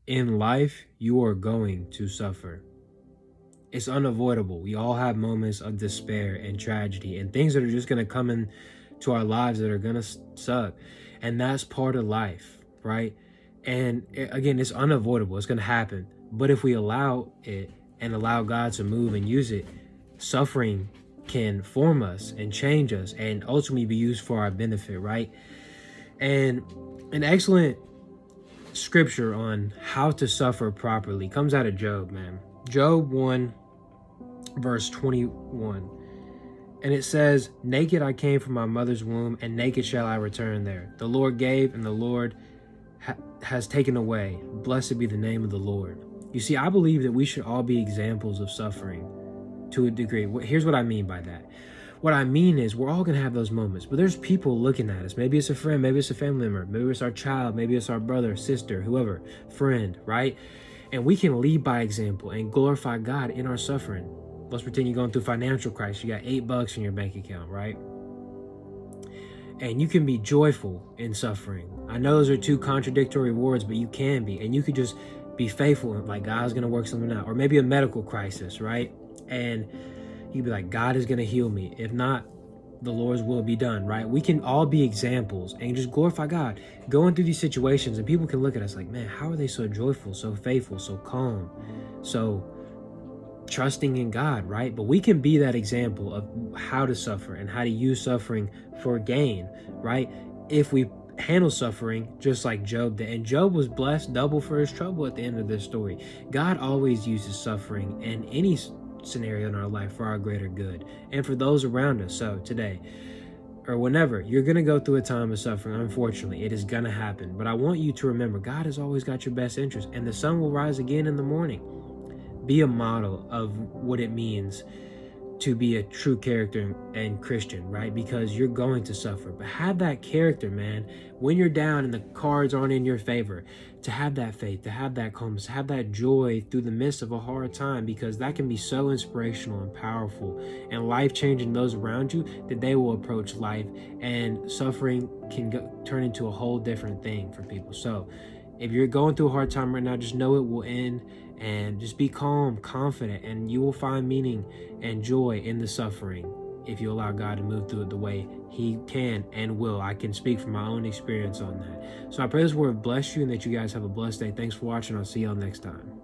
In life, you are going to suffer. It's unavoidable. We all have moments of despair and tragedy and things that are just going to come into our lives that are going to suck. And that's part of life, right? And again, it's unavoidable. It's going to happen. But if we allow it and allow God to move and use it, suffering can form us and change us and ultimately be used for our benefit, right? And an excellent scripture on how to suffer properly comes out of Job, man. Job 1 verse 21. And it says, naked I came from my mother's womb, and naked shall I return there. The Lord gave, and the Lord has taken away. Blessed be the name of the Lord. You see, I believe that we should all be examples of suffering to a degree. Here's what I mean by that. What I mean is we're all going to have those moments, but there's people looking at us. Maybe it's a friend, maybe it's a family member, maybe it's our child, maybe it's our brother, sister, whoever, friend, right? And we can lead by example and glorify God in our suffering. Let's pretend you're going through financial crisis. You got $8 in your bank account, right? And you can be joyful in suffering. I know those are two contradictory words, but you can be. And you could just be faithful, like God's going to work something out. Or maybe a medical crisis, right? And you'd be like, God is going to heal me. If not, the Lord's will be done, right? We can all be examples and just glorify God going through these situations. And people can look at us like, man, how are they so joyful, so faithful, so calm, so trusting in God, right? But we can be that example of how to suffer and how to use suffering for gain, right? If we handle suffering just like Job did. And Job was blessed double for his trouble at the end of this story. God always uses suffering in any scenario in our life for our greater good and for those around us. So today, or whenever you're going to go through a time of suffering, unfortunately, it is going to happen. But I want you to remember, God has always got your best interest, and the sun will rise again in the morning. Be a model of what it means to be a true character and Christian, right? Because you're going to suffer, but have that character, man. When you're down and the cards aren't in your favor, to have that faith, to have that calmness, to have that joy through the midst of a hard time, because that can be so inspirational and powerful and life-changing those around you that they will approach life, and suffering can turn into a whole different thing for people. So if you're going through a hard time right now, just know it will end, and just be calm, confident, and you will find meaning and joy in the suffering if you allow God to move through it the way He can and will. I can speak from my own experience on that. So I pray this word bless you and that you guys have a blessed day. Thanks for watching. I'll see y'all next time.